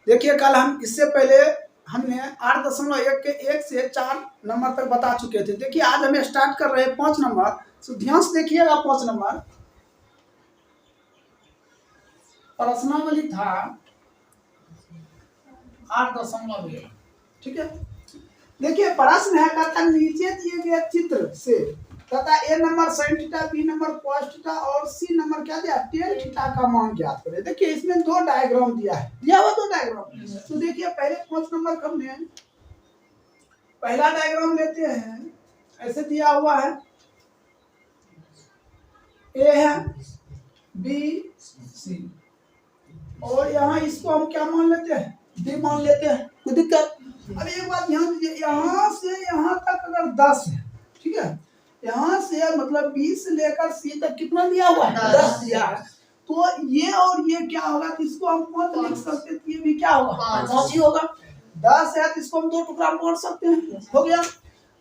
देखिए कल हम इससे पहले हमने 8.1 के 1 से 4 नंबर तक बता चुके थे। देखिए आज हमें स्टार्ट कर रहे हैं 5 नंबर। तो ध्यान से देखिएगा 5 नंबर प्रश्नावली था 8.1। ठीक है, देखिए प्रश्न है कहता नीचे दिए गए चित्र से तथा A number sin theta, B number cos theta और सी नंबर क्या दिया tan थीटा का मान ज्ञात करें। देखिए इसमें 2 डायग्राम दिया है, दिया हुआ 2 डायग्राम। तो देखिए पहले 5 नंबर का हमने पहला डायग्राम लेते हैं। ऐसे दिया हुआ है, ए है, बी, सी और यहाँ इसको हम क्या मान लेते हैं, डी मान लेते हैं। कोई दिक्कत? अब एक बात ध्यान दीजिए, यहाँ से यहाँ तक अगर 10 है, ठीक है, यहाँ से मतलब 20 से लेकर सी तक कितना दिया हुआ है, 10 दिया है। तो ये और ये क्या होगा, इसको हम 5 लिख सकते हैं, ये भी क्या होगा 5 ही होगा। 10 है तो इसको हम 2 टुकड़ा में बांट सकते हैं, हो गया।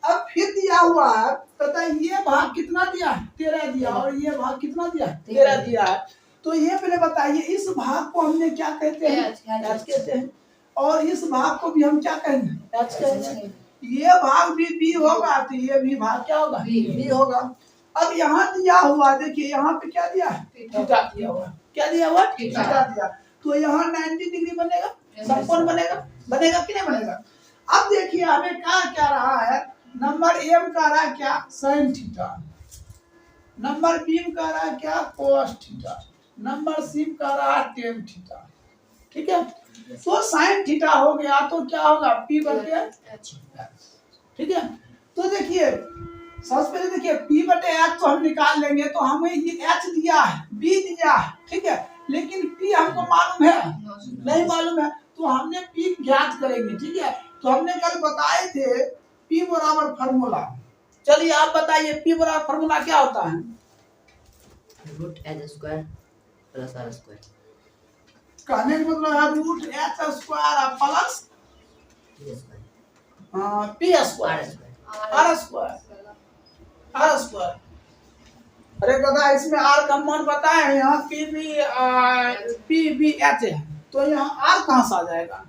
अब फिर दिया हुआ है तथा ये भाग कितना दिया है 13 दिया और ये भाग कितना दिया 13 दिया है। तो ये पहले बताइए इस भाग को हमने क्या कहते हैं, एच कहते हैं, और इस भाग को भी हम क्या कहेंगे, एच कहेंगे। ये भाग भी बी होगा तो ये भी भाग क्या होगा, बी होगा। अब यहाँ दिया हुआ देखिए यहाँ पे क्या दिया है, थीटा दिया हुआ, क्या दिया हुआ, थीटा दिया। तो यहाँ 90 डिग्री बनेगा, समकोण बनेगा, बनेगा कि नहीं बनेगा। अब देखिए हमें क्या रहा है, नंबर एम का रहा है क्या sin थीटा, नंबर बी का रहा है क्या cos थीटा, नंबर सी का रहा है tan थीटा। ठीक है, तो sin थीटा हो गया तो क्या होगा p बटे h। ठीक है, तो देखिए सबसे पहले देखिए p बटे h तो हम निकाल लेंगे। तो हमें ये h दिया है, b दिया है, ठीक है, लेकिन p हमको मालूम है नहीं मालूम है, तो हमने p ज्ञात करेंगे। ठीक है, तो हमने कल बताए थे p बराबर फार्मूला। चलिए आप बताइए p बराबर फार्मूला क्या होता है, root H square plus R square. कहने का मतलब है root H square plus P square R square, R square. अरे दादा इसमें आर का मान बताए, यहाँ पी बी एच है तो यहाँ आर कहाँ से आ जाएगा।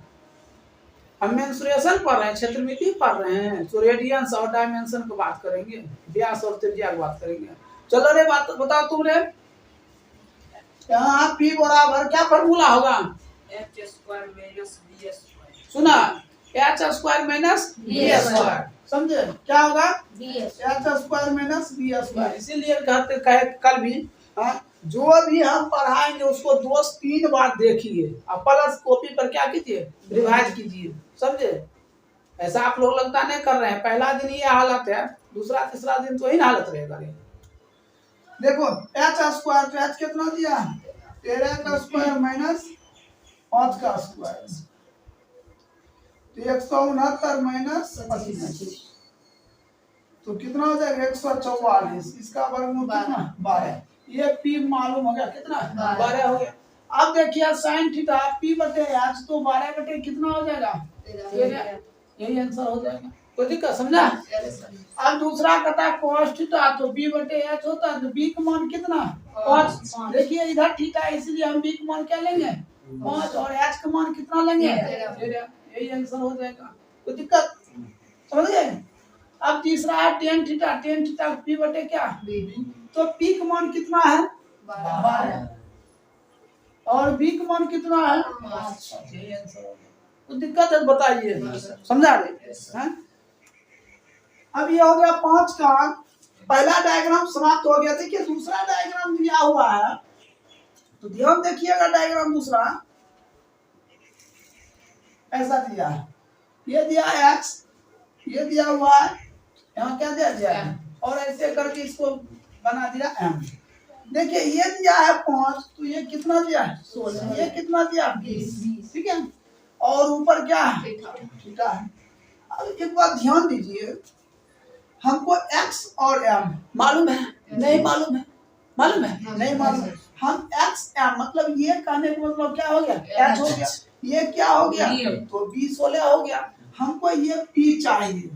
हम मेंसुरेशन पढ़ रहे हैं, क्षेत्रमिति पढ़ रहे हैं, तो रेडियंस और डायमेंशन की बात करेंगे, व्यास और त्रिज्या की बात करेंगे। चलो रे बात बताओ तुम रे, यहाँ P बराबर क्या फॉर्मूला होगा, H square minus B square. सुना, H square minus B square, समझे क्या होगा, H square minus B square. इसीलिए कहते कहे कल भी जो भी हम पढ़ाएंगे उसको 2-3 बार देखिए और प्लस कॉपी पर क्या कीजिए रिवाइज कीजिए, समझे। ऐसा आप लोग लगता नहीं कर रहे हैं, पहला दिन ये हालत है, दूसरा तीसरा दिन तो ही हालत रहेगा। देखो एच स्क्वायर तो एच कितना दिया 13 का स्क्वायर माइनस 5 का स्क्वायर, तो 169 माइनस 25 तो कितना हो जाएगा 144। इसका वर्गमूल कितना 12। ये p मालूम हो गया कितना 12 हो गया। अब देखिए sin थीटा p बटे h तो 12 बटे कितना हो जाएगा 13, यही आंसर हो जाएगा। कोई दिक्कत समझा। अब दूसरा कहता है cos थीटा तो b बटे h होता है, तो b का मान कितना 5। देखिए इधर थीटा है इसलिए हम b का मान क्या लेंगे 5 और h का मान कितना लेंगे 13, यही आंसर हो जाएगा। कोई दिक्कत समझ गए। अब तीसरा है tan थीटा p बटे क्या तो p का मान कितना है 12 और b का मान कितना है 5, यही आंसर हो गया। तो दिक्कत है बताइए, समझा रहे। अब ये हो गया 5 का पहला डायग्राम समाप्त हो गया। देखिए दूसरा डायग्राम दिया हुआ है, तो ध्यान देखिएगा। डायग्राम दूसरा ऐसा दिया है, ये दिया है x, ये दिया हुआ है, यहाँ क्या दिया है और ऐसे करके इसको बना दिया m। देखिए ये दिया है 5 तो ये कितना दिया है 16, ये कितना दिया 20, ठीक है, और ऊपर क्या है थीटा है। अब एक बात ध्यान दीजिए, हमको x और m मालूम है नहीं मालूम है, मालूम है नहीं मालूम है। हम x m मतलब ये कहने का मतलब क्या हो गया h हो गया, ये क्या हो गया तो 20 हो गया। हमको ये p चाहिए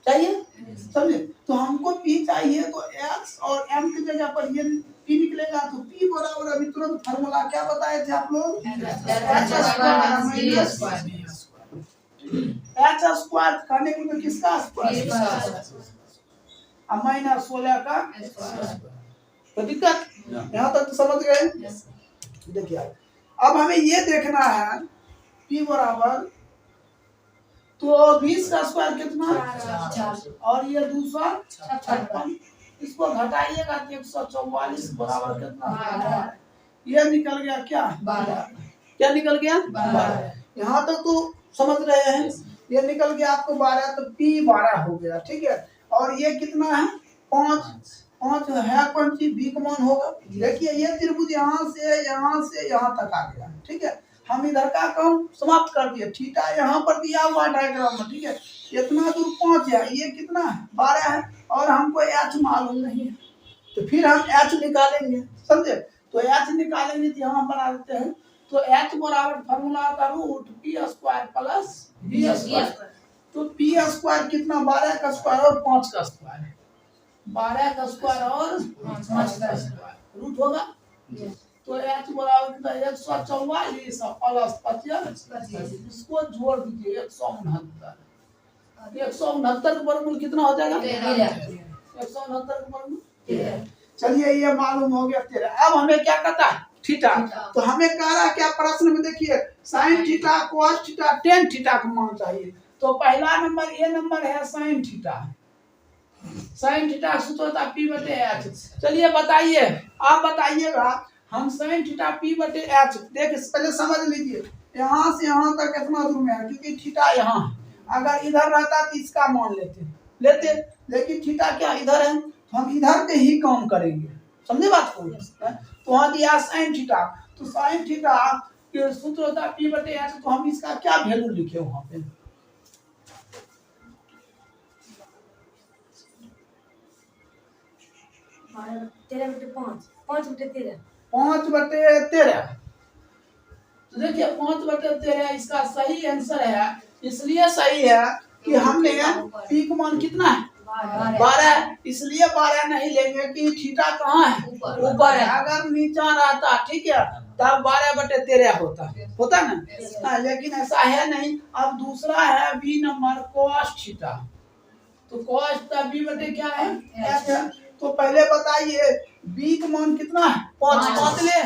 समझे, तो हमको p चाहिए तो x और m की जगह पर ये P निकलेगा तो P बराबर अभी तुरंत फार्मूला क्या बताए थे आप लोग? H स्क्वायर करने के लिए किसका स्क्वायर? माइनस 16 का तो दिक्कत यहाँ तक तो समझ गए। देखिए अब हमें ये देखना है P बराबर तो 20 का स्क्वायर कितना और ये दूसरा 56, इसको घटाइएगा तो 144 बराबर कितना ये निकल गया क्या 12। क्या निकल गया 12। यहाँ तक तो समझ रहे हैं। ये निकल गया आपको 12 तो P 12 हो गया ठीक है। और ये कितना है 5 है कौन सी B का मान होगा। देखिए ये त्रिभुज यहाँ से यहाँ तक आ गया ठीक है। हम इधर का काम समाप्त कर दिए। थीटा यहाँ पर दिया हुआ डायग्राम में ठीक है। इतना दूर 5 है ये कितना है 12 है और हमको H मालूम नहीं है तो फिर हम H निकालेंगे समझे। तो H निकालेंगे तो यहाँ बना देते हैं तो H बराबर फार्मूला का root P square plus B square. तो P स्क्वायर कितना 12 का स्क्वायर और 5 का स्क्वायर 12 का स्क्वायर और 5 का स्क्वायर रूट होगा। तो H बराबर कितना 144 प्लस 25 इसको जोड़ दीजिए 169। 169 का वर्गमूल कितना हो जाएगा 169 का वर्गमूल 13। चलिए ये मालूम हो गया 13। अब हमें क्या करता है थीटा। तो हमें कह रहा है क्या प्रश्न में देखिए sine theta cos theta tan theta का मान चाहिए। तो पहला नंबर ये नंबर है साइन थीटा। साइन थीटा सूत्र होता है P/H। चलिए बताइए आप बताइएगा हम साइन थीटा P/H देखिए पहले समझ लीजिए यहाँ से यहाँ तक कितना दूर में है क्योंकि थीटा यहाँ अगर इधर रहता तो इसका मान लेते लेकिन थीटा क्या इधर है तो हम इधर पे ही काम करेंगे समझे बात को। तो वहाँ दिया साइन थीटा तो साइन थीटा के सूत्र होता है P/H। तो हम इसका क्या वैल्यू लिखे वहाँ पे 5/13। तो देखिए 5/13 इसका सही आंसर है। इसलिए सही है कि हमने P का मान कितना है 12 इसलिए 12 नहीं लेंगे कि थीटा कहाँ है ऊपर है। अगर नीचा रहता ठीक है तब 12/13 होता ना लेकिन ऐसा है नहीं। अब दूसरा है B नंबर cos थीटा। तो cos थीटा B क्या है H है। तो पहले बताइए B का मान कितना है 5 ले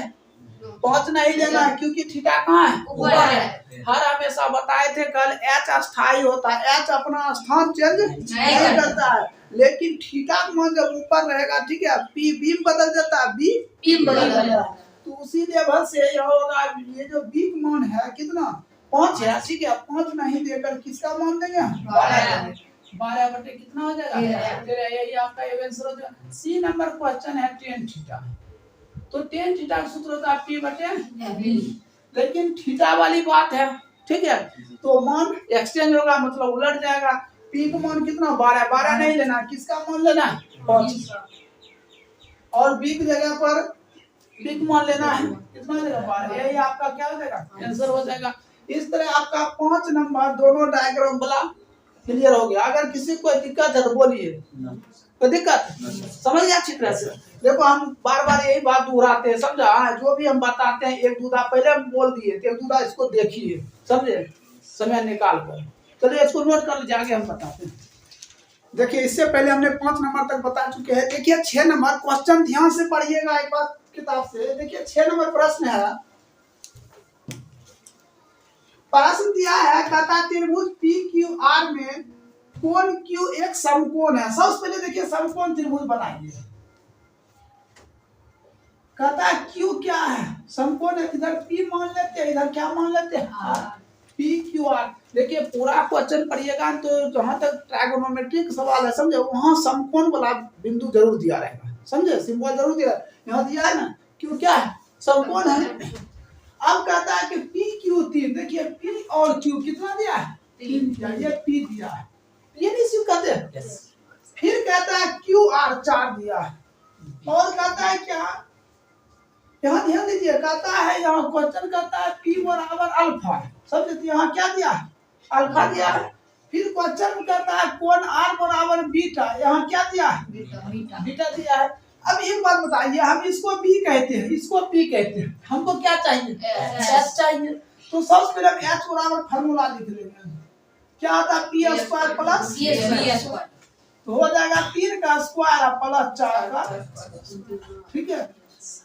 5 नहीं लेना है क्योंकि थीटा कहाँ है ऊपर है। हर हमेशा बताए थे कल H अस्थाई होता है H अपना स्थान चेंज नहीं करता है लेकिन थीटा का मान जब ऊपर रहेगा ठीक है P B में बदल जाता है B P में बदल जाता है। तो उसी लेवल से यह होगा ये जो B का मान है कितना 5 है ठीक है। 5 नहीं देकर किसका मान देंगे 12 कितना हो जाएगा 13। यही आपका आंसर हो जाएगा। सी नंबर क्वेश्चन है tan थीटा। तो tan थीटा का सूत्र होता है P/B लेकिन थीटा वाली बात है ठीक है। तो मान एक्सचेंज होगा मतलब उलट जाएगा। P का मान कितना 12 नहीं लेना किसका मान लेना 5 और B की जगह पर B का मान लेना है कितना देगा 12। यही आपका क्या हो जाएगा आंसर हो जाएगा। इस तरह आपका 5 नंबर दोनों डायग्राम वाला क्लियर हो गया। अगर किसी को दिक्कत है तो बोलिए कोई दिक्कत समझ गया अच्छी तरह से। देखो हम बार बार यही बात दोहराते हैं समझा। जो भी हम बताते हैं एक दूधा पहले हम बोल दिए एक दूधा इसको देखिए समझे समय निकाल कर। चलिए इसको नोट कर लीजिए आगे हम बताते हैं। देखिए इससे पहले हमने 5 नंबर तक बता चुके हैं। देखिए 6 नंबर क्वेश्चन ध्यान से पढ़िएगा एक बार किताब से। देखिए 6 नंबर प्रश्न है। प्रश्न दिया है कहता त्रिभुज PQR में कोण Q एक समकोण है। सबसे पहले देखिए समकोण त्रिभुज बनाइए। कहता है Q क्या है समकोण है। इधर P मान लेते हैं इधर क्या मान लेते हैं PQR। देखिए पूरा क्वेश्चन पढ़िएगा तो जहां तक ट्रायगोनोमेट्रिक सवाल है समझे वहां समकोण वाला बिंदु जरूर दिया रहेगा समझे सिंबल जरूर दिया यहाँ दिया है ना Q क्या है समकोण है। अब कहता है कि PQ3 देखिए P और Q कितना दिया है 3 दिया ये P दिया है ये नहीं सिर्फ कहते हैं फिर कहता है QR 4 दिया है और कहता है क्या यहाँ ध्यान दीजिए कहता है यहाँ क्वेश्चन कहता है P बराबर अल्फा समझे। यहाँ क्या दिया है अल्फा दिया है। फिर क्वेश्चन कहता है कोण R बराबर बीटा यहाँ क्या दिया है बीटा दिया है। अब एक बात बताइए, हम इसको बी कहते हैं, इसको पी कहते हैं, हमको क्या चाहिए? एच चाहिए। तो सबसे पहले एच बराबर फार्मूला लिख लेंगे, क्या आता है? पी स्क्वायर प्लस तो हो जाएगा 3 का स्क्वायर प्लस 4 का, ठीक है।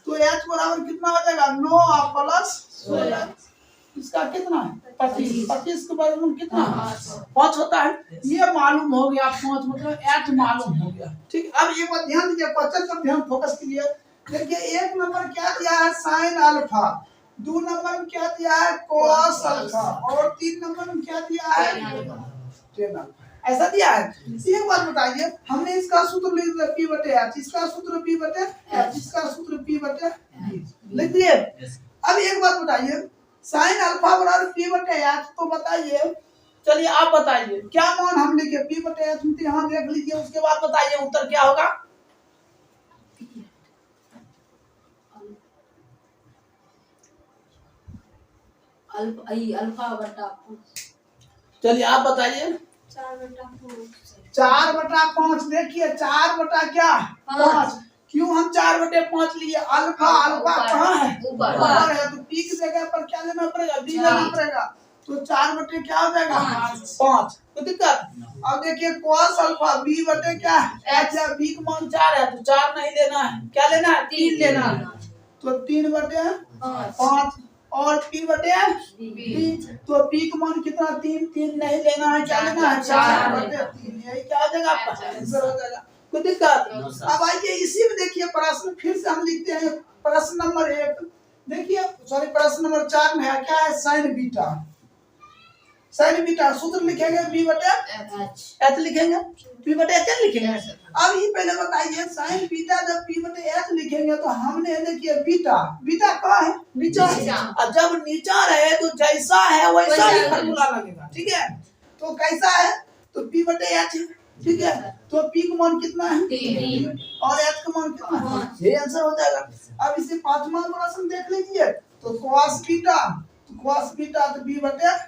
तो एच बराबर कितना हो जाएगा? 9 प्लस 16, इसका कितना है? 25, 25 के बराबर कितना? 5 होता है। ये मालूम हो गया 5, मतलब एच मालूम हो गया, ठीक। अब ये बात ध्यान दीजिए, क्वेश्चन पर ध्यान फोकस कीजिए। देखिए 1 नंबर क्या दिया है? साइन अल्फा, 2 नंबर में क्या दिया है? कॉस अल्फा, और 3 नंबर में क्या दिया है? टेन अल्फा, ऐसा दिया है। एक बात बताइए, हमने इसका सूत्र लिख दिया P बटे H, इसका सूत्र P बटे H, इसका सूत्र P बटे लिख दिए। अब एक बात बताइए, साइन अल्फा बराबर P बटे H, तो बताइए, चलिए आप बताइए क्या मान हम लिखे? P बटे H में यहाँ देख लीजिए, उसके बाद बताइए उत्तर क्या होगा। अल्फा बटा, चलिए आप बताइए। 4 बटा 5, देखिए 4 बटा क्या? 5। क्यों हम 4 बटे 5 लिए? अल्फा, अल्फा कहाँ है? ऊपर है, तो पी की जगह पर क्या लेना पड़ेगा? बी लेना पड़ेगा। तो 4 बटे क्या हो जाएगा? 5। तो दिक्कत। अब देखिए कॉस अल्फा बी बटे क्या? एच है, बी का मान 4 है, तो 4 नहीं लेना है, क्या लेना है? 3 लेना है। तो 3 बटे 5 और पी बटे बी, तो पी का मान कितना? 3, 3 नहीं लेना है, क्या लेना है? 4 बटे 3, यही क्या हो जाएगा आपका? आंसर हो जाएगा। कोई दिक्कत? अब आइए इसी में देखिए प्रश्न फिर से हम लिखते हैं, प्रश्न नंबर 1 देखिए, सॉरी प्रश्न नंबर 4 में है क्या है? साइन बीटा, साइन बीटा सूत्र लिखेंगे बी बटे एच लिखेंगे, पी बटे एच लिखेंगे। अब ये पहले बताइए, साइन बीटा जब पी बटे एच लिखेंगे तो हमने देखिए बीटा, बीटा कहाँ है? नीचा। और जब नीचा रहे तो जैसा है वैसा ही फार्मूला लगेगा, ठीक है। तो कैसा है? तो पी बटे एच, ठीक है। तो पी का मान कितना है? 3 और एच का मान कितना है? ये आंसर हो जाएगा। अब इसे पांचवा प्रश्न देख लीजिए, तो cos बीटा, तो cos बीटा तो बी बटे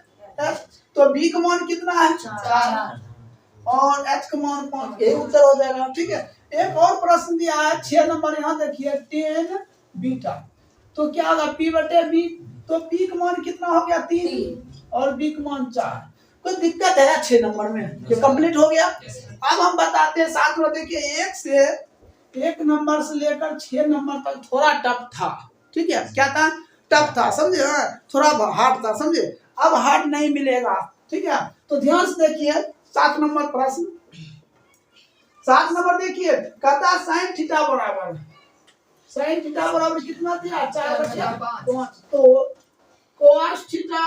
एच, तो बी का मान कितना है? 4 और एच का मान 5, यही उत्तर हो जाएगा, ठीक है। एक और प्रश्न दिया है 6 नंबर, यहाँ देखिए tan बीटा, तो क्या होगा? पी बटे बी, तो पी का मान कितना हो गया? 3 और बी का मान 4। कोई दिक्कत है 6 नंबर में? ये कंप्लीट हो गया। अब हम बताते हैं 7 में, देखिए 1 नंबर से लेकर 6 नंबर तक थोड़ा टफ था, ठीक है। क्या था? टफ था, समझे? थोड़ा हार्ड था, समझे? अब हार्ड नहीं मिलेगा, ठीक है। तो ध्यान से देखिए 7 नंबर प्रश्न। 7 नंबर देखिए, कहता साइन थीटा बराबर, साइन थीटा बराबर कितना दिया? 4 बटे 5, तो cos थीटा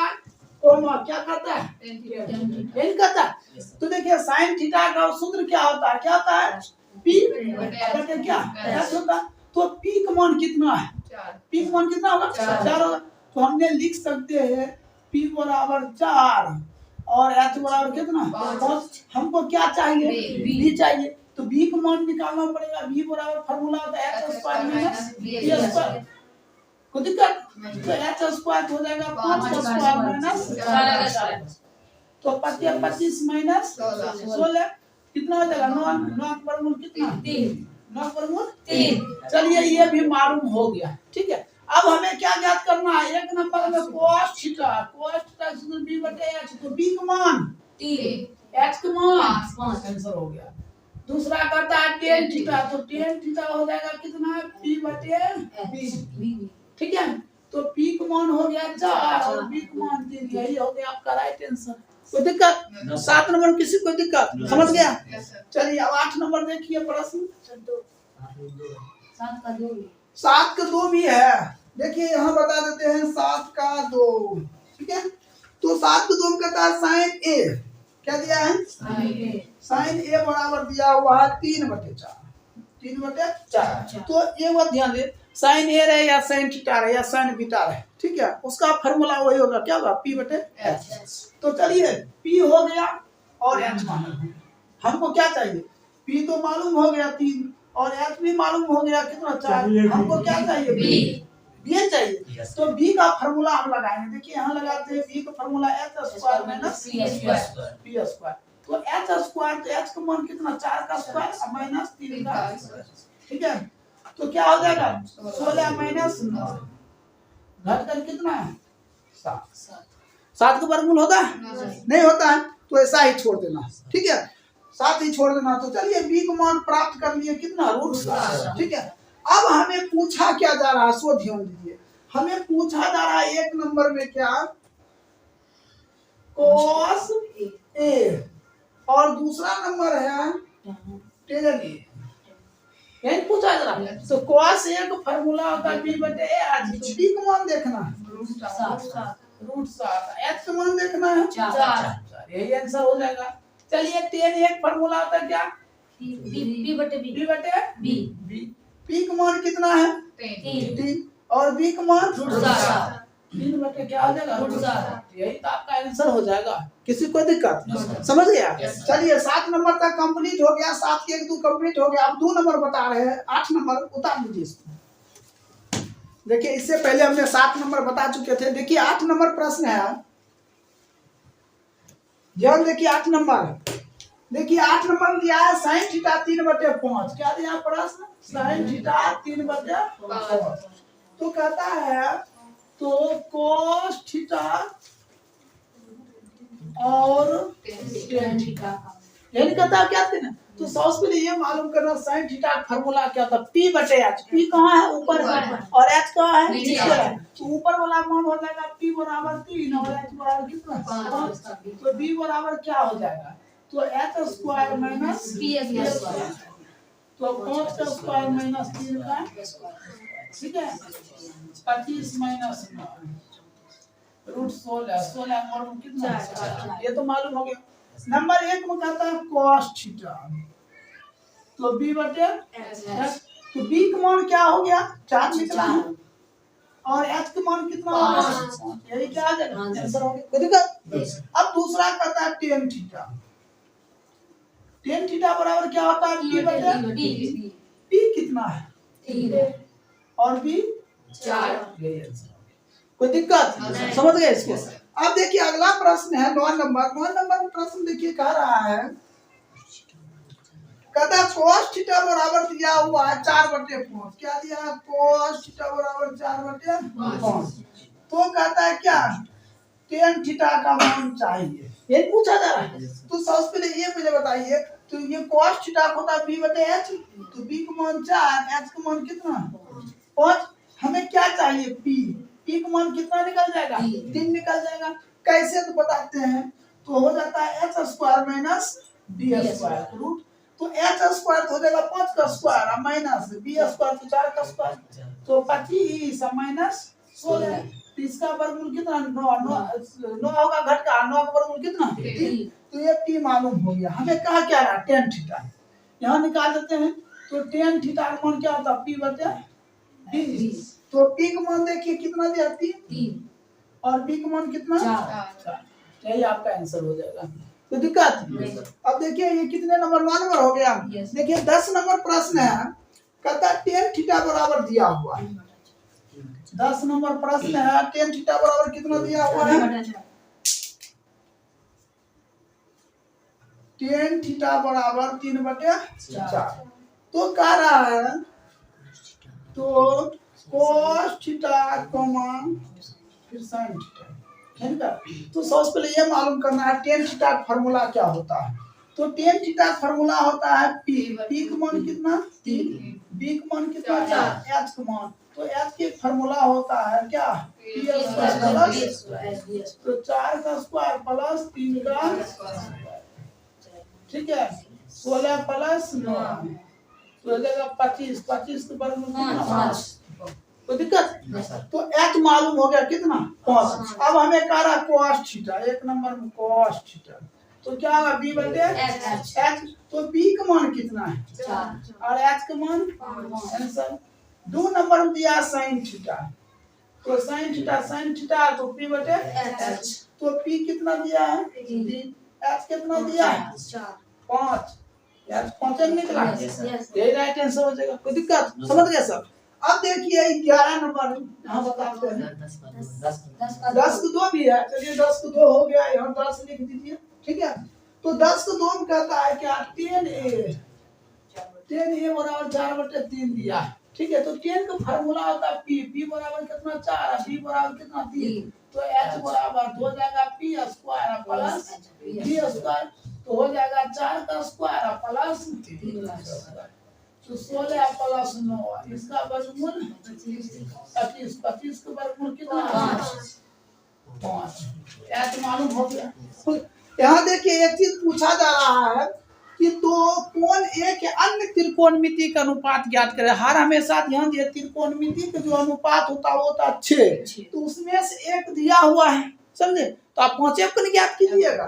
कोमा क्या कहता है? टेन कहता है। तो देखिए साइन थीटा का सूत्र क्या होता है? क्या होता है? पी बटे क्या? एच होता है। तो पी का मान कितना है? 4। पी का मान कितना होगा? 4 होगा। तो हमने लिख सकते हैं पी बराबर 4 और एच बराबर कितना? 5। हमको क्या चाहिए? बी चाहिए, तो बी का मान निकालना पड़ेगा। बी बराबर फार्मूला होता है H square minus B square, कोई दिक्कत? तो एच स्क्वायर हो जाएगा 5 का स्क्वायर माइनस 4, तो 25 माइनस 16 कितना हो जाएगा? 9 वर्गमूल कितना? 3, 9 वर्गमूल 3। चलिए ये भी मालूम हो गया, ठीक है। अब हमें क्या ज्ञात करना है? 1 नंबर में cos theta, cos theta b बटे h, तो b का मान 3, h का मान 5, आंसर हो गया। दूसरा करता है tan थीटा, तो tan थीटा हो जाएगा कितना? p बटे b, ठीक है। तो p का मान हो गया 4 और b का मान 3, यही हो गया आपका राइट आंसर। कोई दिक्कत? 7 नंबर किसी कोई दिक्कत? समझ गया? चलिए अब 8 नंबर देखिए प्रश्न। 7 का 2 भी है, देखिए यहाँ बता देते हैं 7 का 2, ठीक है। तो 7 का 2 में कहता है साइन ए, क्या दिया है? साइन ए बराबर दिया हुआ है 3 बटे 4, 3 बटे 4। तो ये बात ध्यान दे, साइन ए रहे या साइन थीटा रहे या साइन बीटा रहे, ठीक है, उसका फार्मूला वही होगा, क्या होगा? पी बटे एच। तो चलिए पी हो गया और एच मालूम, हमको क्या चाहिए? पी तो मालूम हो गया 3 और एच भी मालूम हो गया कितना? 4। हमको क्या चाहिए? बी चाहिए। तो बी का फार्मूला हम लगाएंगे, देखिए यहाँ लगाते हैं बी का formula H square minus P square. तो एच स्क्वायर, तो एच का मान कितना? 4 का स्क्वायर माइनस 3 का, ठीक है। तो क्या हो जाएगा 16 माइनस 9 घटकर कितना है 7। 7 का वर्गमूल होता है नहीं होता है, तो ऐसा ही छोड़ देना, ठीक है 7 ही छोड़ देना। तो चलिए बी का मान प्राप्त कर लिए कितना √7, ठीक है। अब हमें पूछा क्या जा रहा है, सो ध्यान दीजिए, हमें पूछा जा रहा है एक नंबर में क्या cos A और दूसरा नंबर है tan A, यही पूछा जा रहा है। तो cos A का फार्मूला होता है b/a, b का मान देखना है √7, h का मान देखना है 4, यही आंसर हो जाएगा। चलिए tan A का फार्मूला होता है क्या b/b, p का मान कितना है 3 और b का मान √7, 3 क्या हो जाएगा √7, यही तो आपका आंसर हो जाएगा। किसी को दिक्कत समझ गया? चलिए 7 नंबर तक कंप्लीट हो गया, 7 के 1 2 कंप्लीट हो गया। अब 2 नंबर बता रहे हैं, 8 नंबर उतार लीजिए इसको। देखिए इससे पहले हमने 7 नंबर बता चुके थे। देखिए 8 नंबर प्रश्न है, ध्यान देखिए 8 नंबर, देखिए 8 नंबर दिया है sin थीटा 3/5। क्या दिया प्रश्न? sin theta 3/5। तो कहता है तो cos थीटा और tan थीटा, यानी कहता है क्या देना। तो सबसे पहले ये मालूम करना sin थीटा का फार्मूला क्या होता है p/h। p कहाँ है ऊपर और h कहाँ है नीचे है। तो ऊपर वाला मान हो जाएगा p बराबर 3 और h बराबर कितना 5। तो b बराबर क्या हो जाएगा, तो h square minus p square, तो 5 का स्क्वायर माइनस 3 का, ठीक है 25 माइनस 9 √16 और कितना 4, ये तो मालूम हो गया। नंबर 1 में कहता है cos थीटा, तो b/h, तो b का मान क्या हो गया 4 निकला है और h का मान कितना हो गया, यही क्या आ जाएगा आंसर हो गया। देखो अब दूसरा कहता है tan थीटा, tan थीटा बराबर क्या होता है p/d, p कितना है 3 और b 4, यही आंसर। कोई दिक्कत समझ गए इसको? अब देखिए अगला प्रश्न है 9 नंबर। 9 नंबर प्रश्न देखिए कह रहा है, कहता है cos थीटा बराबर दिया हुआ है 4/5। क्या दिया है cos थीटा बराबर 4/5। तो कहता है क्या tan थीटा का मान चाहिए, ये पूछा जा रहा है। तो सबसे पहले ये मुझे बताइए, तो ये cos थीटा होता है b/h, तो b का मान 4, h का मान कितना 5। हमें क्या चाहिए p का मान कितना निकल जाएगा 3 निकल जाएगा। कैसे तो बताते हैं, तो हो जाता है h square minus b square root, तो h स्क्वायर हो जाएगा 5 का स्क्वायर और माइनस b स्क्वायर तो 4 का स्क्वायर, तो 25 माइनस 16, इसका वर्गमूल कितना 9 होगा, घट का 9 का वर्गमूल कितना 3। तो ये p मालूम हो गया। हमें कहा क्या रहा tan थीटा, यहाँ निकाल देते हैं। तो tan थीटा का मान क्या होता है p/d, तो p का मान देखिए कितना दिया 3 और b का मान कितना 4, यही आपका आंसर हो जाएगा। तो दिक्कत अब देखिए ये कितने नंबर 9 नंबर हो गया। देखिए 10 नंबर प्रश्न है, कहता है tan थीटा बराबर दिया हुआ है। 10 नंबर प्रश्न है, tan थीटा बराबर कितना दिया हुआ है, tan थीटा बराबर 3/4। तो कह रहा है तो cos थीटा फिर sin थीटा, ठीक है। तो सबसे पहले ये मालूम करना है tan थीटा का फार्मूला क्या होता है। तो tan थीटा का फार्मूला होता है p का मान कितना 3, b का मान कितना 4, h का मान, तो h के फार्मूला होता है क्या p स्क्वायर प्लस, तो 4 का स्क्वायर प्लस 3 का, ठीक है 16 प्लस 9, तो हो जाएगा 25, 25 के वर्गमूल कितना 5। तो दिक्कत, तो h मालूम हो गया कितना 5। अब हमें कह रहा cos थीटा, एक नंबर में cos थीटा, तो क्या होगा b/h, तो b का मान कितना है 4 और h का मान 5। 2 नंबर में दिया sin थीटा, तो sin थीटा तो p/h, तो p कितना दिया है 3, h कितना दिया है 5, यार 5 निकला, यही राइट आंसर हो जाएगा। कोई दिक्कत समझ गए सब? अब देखिए 11 नंबर यहाँ बताते हैं, 10 को 2 भी है, चलिए 10 को 2 हो गया, यहाँ 10 लिख दीजिए, ठीक है। तो 10 को 2 में कहता है क्या tan a बराबर 4/3 दिया है, ठीक है। तो टेन का फार्मूला होता है पी बराबर कितना 4, बी बराबर कितना 3, तो एच बराबर हो जाएगा P square plus B square, तो हो जाएगा 4 का स्क्वायर प्लस 3 का स्क्वायर, तो 16 प्लस 9, इसका वर्गमूल 25, 25 का वर्गमूल कितना 5। एच मालूम हो गया। यहाँ देखिए एक चीज पूछा जा रहा है कि तो कोण ए के अन्य त्रिकोणमिति का अनुपात ज्ञात करें। हर हमेशा ध्यान दिए त्रिकोणमिति का जो अनुपात होता है वो होता है 6, तो उसमें से एक दिया हुआ है, समझे, तो आप पांचों को ज्ञात कीजिएगा,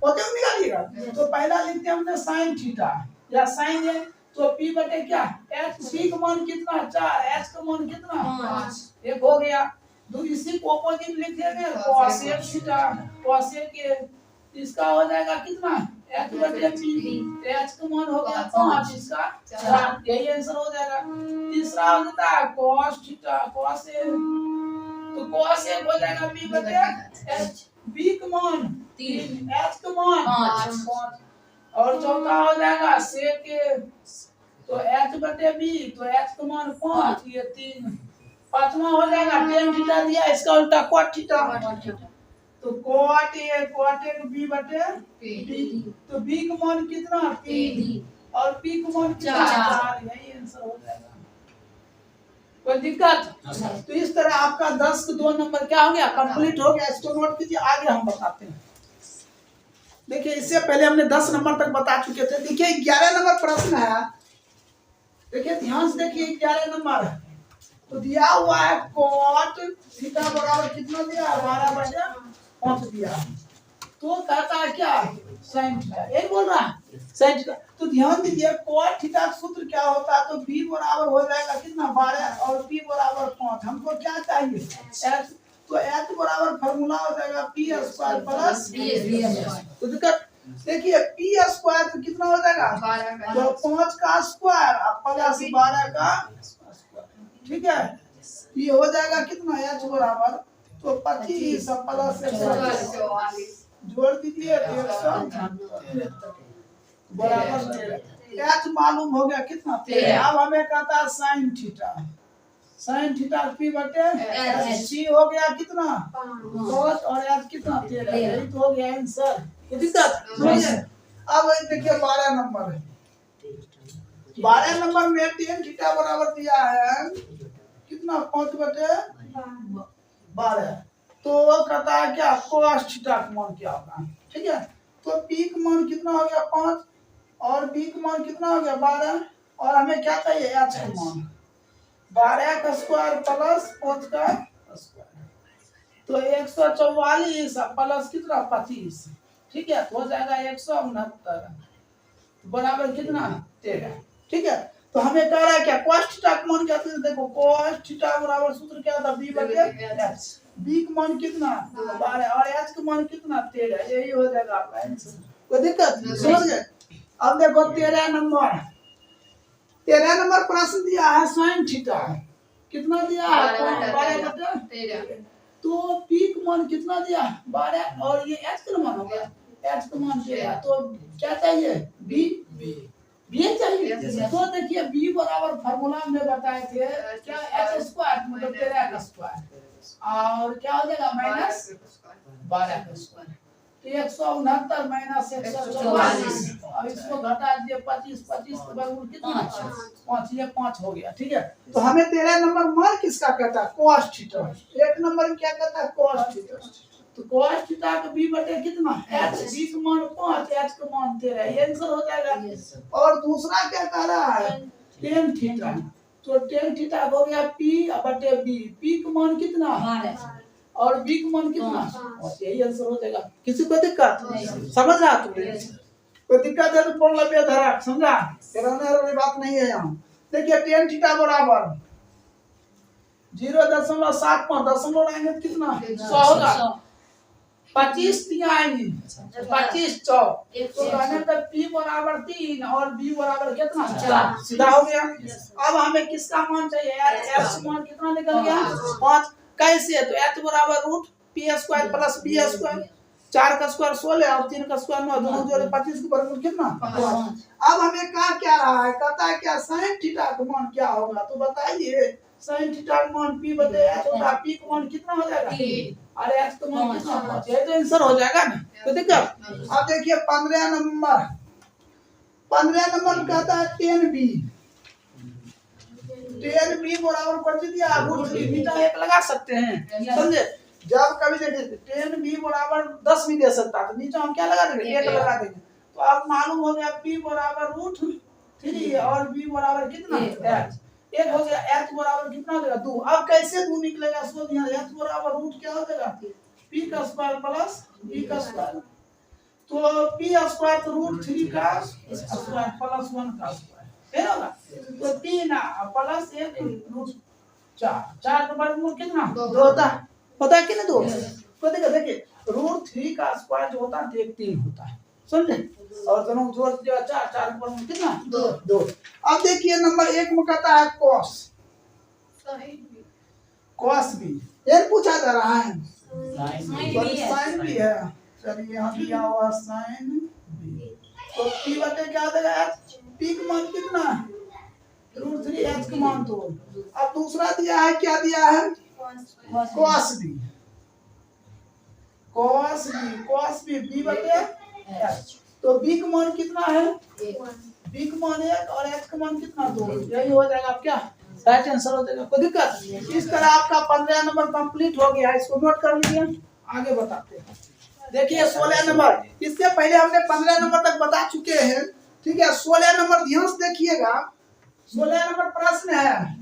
पांचों को निकालिएगा। तो पहला लिखते हैं हमने साइन थीटा या साइन ए, तो पी बटे क्या एच, सी का मान कितना 4, एच का मान कितना 5, एक हो गया। तो इसी को अपोजिट लिख देंगे कोसेक थीटा, कोसेक इसका हो जाएगा कितना एच बटे पी, एच का मान हो गया 5, इसका 4, यही आंसर हो जाएगा। तीसरा हो जाता है cos थीटा, कोसेक, तो कोसेक हो जाएगा बी बटे एच, बी का मान 3, एच का मान 5, और चौथा हो जाएगा सेक, तो एच बटे बी, तो एच का मान 5, ये 3, पांचवा हो जाएगा tan थीटा दिया, इसका उल्टा cot थीटा, तो cot ए बी बटे बी, तो बी का मान कितना 3 और पी का मान 4, यही आंसर हो जाएगा। कोई दिक्कत? तो इस तरह आपका 10 के 2 नंबर क्या हो गया, कंप्लीट हो गया। इसको नोट कीजिए, आगे हम बताते हैं। देखिए इससे पहले हमने 10 नंबर तक बता चुके थे। देखिए 11 नंबर प्रश्न है, देखिए ध्यान से देखिए 11 नंबर है, तो दिया हुआ है cot थीटा बराबर कितना दिया 12/5 दिया, तो कहता है क्या sin थीटा, यही बोल रहा है sin थीटा। तो ध्यान दीजिए cot थीटा का सूत्र क्या होता है, तो b बराबर हो जाएगा कितना 12 और p बराबर 5, हमको क्या चाहिए h, तो h बराबर फार्मूला हो जाएगा p स्क्वायर प्लस b। तो देखिए पी स्क्वायर तो कितना हो जाएगा, तो 5 का स्क्वायर प्लस 12 का स्क्वायर, ठीक है। ये हो जाएगा कितना एच बराबर, तो 25 प्लस 144, जोड़ दीजिए 173 बराबर एच मालूम हो गया कितना 13। अब हमें कहता है sine theta, sine theta P बटे सी हो गया कितना 5 और एच कितना 13, यही तो हो गया आंसर। दिक्कत? अब देखिए 12 नंबर है, 12 नंबर में tan थीटा बराबर दिया है कितना 5 बटे 12, तो कहता है क्या cos थीटा का मान क्या होगा, ठीक है। तो p का मान कितना हो गया 5 और b का मान कितना हो गया 12, और हमें क्या चाहिए h का मान 12 का स्क्वायर प्लस 5 का स्क्वायर, तो 144 प्लस कितना 25, ठीक है, तो हो जाएगा 169 बराबर कितना 13, ठीक है। तो हमें कह रहा है क्या cos थीटा का मान क्या था, देखो cos थीटा बराबर सूत्र क्या था b बटे h, b का मान कितना 12 और h का मान कितना 13, यही हो जाएगा आपका आंसर। कोई दिक्कत समझ गए? अब देखो 13 नंबर प्रश्न दिया है sin थीटा, कितना दिया है 12 बटे, तो p का मान कितना दिया 12 और ये h का मान हो गया, h का मान दिया, तो क्या चाहिए b चाहिए। तो देखिए b बराबर फार्मूला हमने बताए थे क्या h स्क्वायर मतलब 13 का स्क्वायर और क्या हो जाएगा माइनस 12 का स्क्वायर, तो 169 माइनस 144 और इसको घटा दिए 25 का वर्गमूल कितना 5, ये 5 हो गया, ठीक है। तो हमें 13 नंबर मान किसका कहता है cos थीटा, एक नंबर क्या कहता है cos थीटा, तो cos थीटा का b बटे कितना h, b का मान 5 h का मान 13, ये आंसर हो जाएगा। और दूसरा क्या कह रहा है tan थीटा, तो tan थीटा हो गया p बटे b, p का मान कितना और b का मान कितना, यही आंसर हो जाएगा। किसी को दिक्कत समझ रहा तुमने? कोई दिक्कत है तो फोन लगे धरा, समझा, डराने वाली बात नहीं है यहाँ। देखिए tan थीटा बराबर 0.75 दशमलव आएंगे कितना 100 होगा, 25 दिया आएंगी 25 100, तो कहने तक p बराबर 3 और b बराबर कितना 4, सीधा हो गया। अब हमें किसका मान चाहिए यार, h मान कितना निकल गया 5, कैसे, तो h बराबर root p square plus b square, 4 का स्क्वायर 16 और 3 का स्क्वायर 9, दोनों जोड़े 25 के वर्गमूल कितना 5। अब हमें क्या रहा है, कहता है क्या sin थीटा का मान क्या होगा, तो बताइए sin थीटा का मान p बटे h होगा, p का मान कितना हो जाएगा 3 और h का मान कितना होगा, ये तो आंसर हो जाएगा ना। तो देखिए अब देखिए 15 नंबर कहता है 10b बराबर कर दिया √3 बीटा 1 लगा सकते हैं, समझे। जब कभी देखिए 10b बराबर 10 भी दे सकता है, तो नीचे हम क्या लगा देंगे 1 लगा देंगे। तो अब मालूम हो गया p बराबर √3 और b बराबर कितना h, 1 हो गया, h बराबर कितना हो जाएगा 2। अब कैसे 2 निकलेगा, सो यहाँ h बराबर रूट क्या हो जाएगा p का स्क्वायर प्लस b का स्क्वायर, तो p स्क्वायर तो √3 का स्क्वायर प्लस 1 का स्क्वायर है ना। तो 3 प्लस 1 √4, 4 का वर्गमूल कितना 2 होता है कि नहीं 2। तो देखिए √3 का स्क्वायर जो होता है 3 होता है, समझे, और दोनों जोड़ दिया 4, 4 का वर्गमूल कितना 2। अब देखिए नंबर 1 में कहता है cos b, ये पूछा जा रहा है sin भी है, चलिए यहाँ दिया हुआ sin b, तो p बटे क्या देगा h, p का मान कितना √3, h का मान 2। अब दूसरा दिया है, क्या दिया है cos b b बटे h, तो b का मान कितना है b का मान 1 और h का मान कितना 2, यही हो जाएगा क्या राइट आंसर हो जाएगा। कोई दिक्कत। इस तरह आपका 15 नंबर कंप्लीट हो गया, इसको नोट कर लीजिए, आगे बताते हैं। देखिए 16 नंबर, इससे पहले हमने 15 नंबर तक बता चुके हैं, ठीक है। 16 नंबर ध्यान से देखिएगा, 16 नंबर प्रश्न है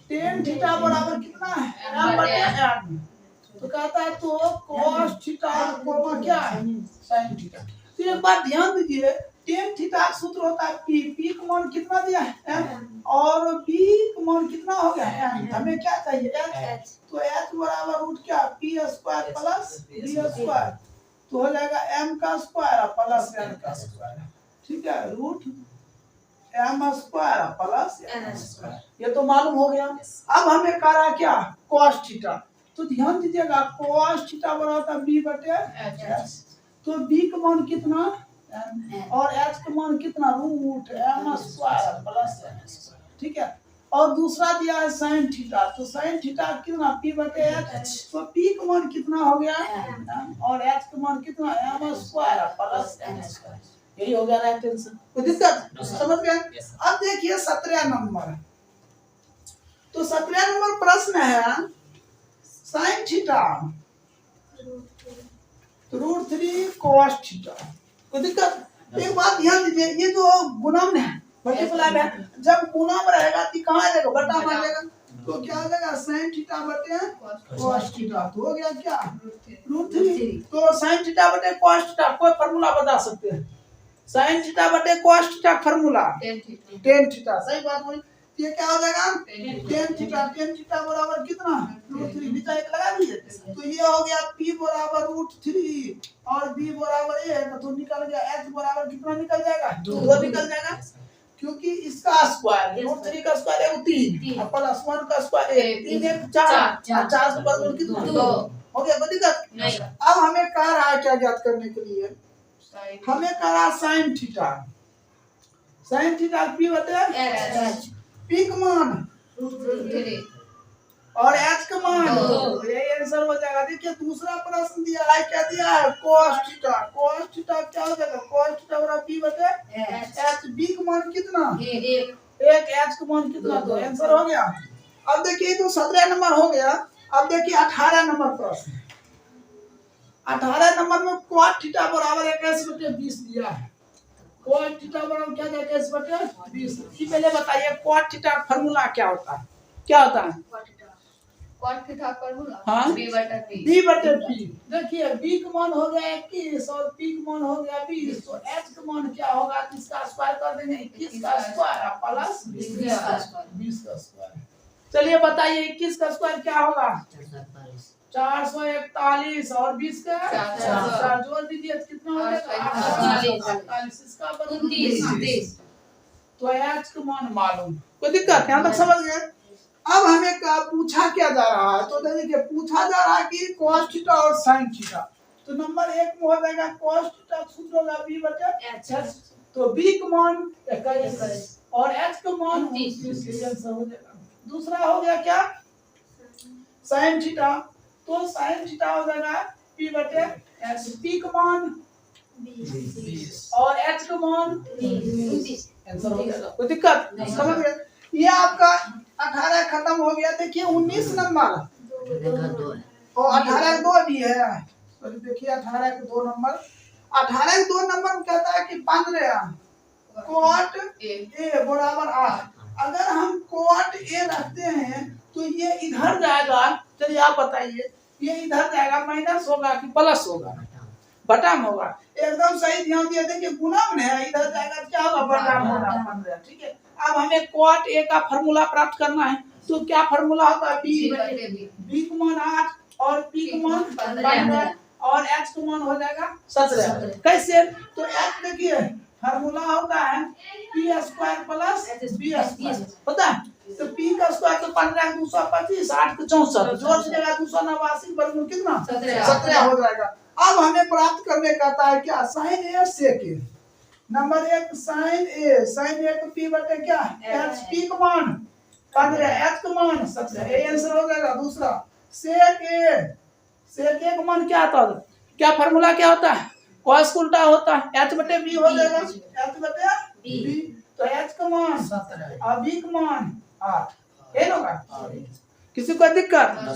tan थीटा बराबर कितना है m बटे n, तो कहता है तो cos थीटा कोमा क्या है sin थीटा। तो एक बात ध्यान दीजिए, tan थीटा का सूत्र होता है p का मान कितना दिया है m और b का मान कितना हो गया n, हमें क्या चाहिए h, तो h बराबर रूट क्या p square plus b square, तो हो जाएगा m का स्क्वायर प्लस n का स्क्वायर, ठीक है, root m square plus n square, ये तो मालूम हो गया। अब हमें कह रहा क्या cos थीटा, तो ध्यान दीजिएगा cos थीटा बराबर b बटे h, तो b का मान कितना n और h का मान कितना root m square plus n square, ठीक है। और दूसरा दिया है sin थीटा, तो sin थीटा कितना p बटे h, तो p का मान कितना हो गया n और h का मान कितना m square plus n square, यही हो गया राइट आंसर। कोई दिक्कत समझ गए। अब देखिए 17 नंबर, तो 17 नंबर प्रश्न है sin थीटा √3 cos थीटा। कोई दिक्कत। एक बात ध्यान दीजिए, ये जो गुणन है मल्टीप्लाई है, जब गुणन रहेगा तो कहाँ जाएगा बटा में जाएगा, तो क्या हो जाएगा sin थीटा बटे cos थीटा, तो हो गया क्या √3, तो sin थीटा बटे cos थीटा कोई फार्मूला बता सकते हैं, sin थीटा बटे cos theta formula tan theta, सही बात बोली। ये क्या हो जाएगा tan थीटा बराबर कितना √3, नीचे 1 लगा दिए, तो ये हो गया p बराबर √3 और b बराबर 1, तो निकल गया h बराबर कितना निकल जाएगा 2 निकल जाएगा, क्योंकि इसका स्क्वायर √3 का स्क्वायर है 3 और प्लस 1 का स्क्वायर है 3 1 4 4 का वर्गमूल कितना 2 हो गया। कोई दिक्कत। अब हमें कह रहा है क्या ज्ञात करने के लिए, हमें कह रहा sin p बटे h, p का मान और h का मान, यही आंसर हो जाएगा। देखिए दूसरा प्रश्न दिया है, क्या दिया है cos थीटा क्या हो जाएगा cos थीटा बराबर p बटे h, b का मान कितना 1 h का मान कितना 2, आंसर हो गया। अब देखिए तो 17 नंबर हो गया। अब देखिए 18 नंबर प्रश्न, 18 नंबर में cos थीटा बराबर 21 बटे 20 दिया है, cos थीटा बराबर क्या 21 बटे 20। ये पहले बताइए cos थीटा फार्मूला क्या होता है, क्या होता है cos थीटा फार्मूला हाँ? b बटे p। देखिए b का मान हो गया 21 और p का मान हो गया 20, तो h का मान क्या होगा, इसका स्क्वायर कर देंगे 21 का स्क्वायर प्लस 20 का स्क्वायर। चलिए बताइए 21 का स्क्वायर क्या होगा 441 और 20 का 4 जोड़ दीजिए कितना हो जाएगा 48, इसका बराबर 29, तो h का मान मालूम। कोई दिक्कत यहाँ तक समझ गए। अब हमें पूछा क्या जा रहा है, तो देखिए पूछा जा रहा है कि cos थीटा और sin थीटा, तो नंबर 1 में हो जाएगा cos थीटा सूत्र होगा b बटे H तो b का मान 21 और h का मान 29। 29 ये आंसर हो जाएगा। दूसरा हो गया क्या sin थीटा तो sin थीटा हो जाएगा p बटे h p का मान 20 और h का मान 29 आंसर हो जाएगा। कोई दिक्कत समझ गए? ये आपका 18 खत्म हो गया। देखिए 19 नंबर का 2 है और 18 2 भी है। तो देखिए 18 के 2 नंबर 18 के 2 नंबर में कहता है कि 15 कोट ए बराबर 8। अगर हम कोट ए रखते हैं तो ये इधर जाएगा। चलिए आप बताइए ये इधर जाएगा माइनस होगा कि प्लस होगा? बटा में होगा। एकदम सही ध्यान दिया। देखिए गुना में है इधर जाएगा क्या होगा बटा में होगा 15। ठीक है अब हमें कोट ए का फार्मूला प्राप्त करना है तो क्या फार्मूला होता है b का मान 8 और p का मान 15 और h का मान हो जाएगा 17। कैसे तो h देखिए फार्मूला होता है p square plus b square पता है तो p का स्क्वायर तो 15 225 8 का 64 जोड़ दीजिएगा 289 वर्गमूल कितना 17 हो जाएगा। अब हमें प्राप्त करने कहता है क्या sin a sec a number 1 sin a को p बटे क्या h p का मान 15 h का मान 17 ये आंसर हो जाएगा। दूसरा sec a का मान क्या आता है क्या फार्मूला क्या होता है cos उल्टा होता है h बटे b हो जाएगा h बटे b तो h का मान 17 और b का मान 8 है ना किसी को दिक्कत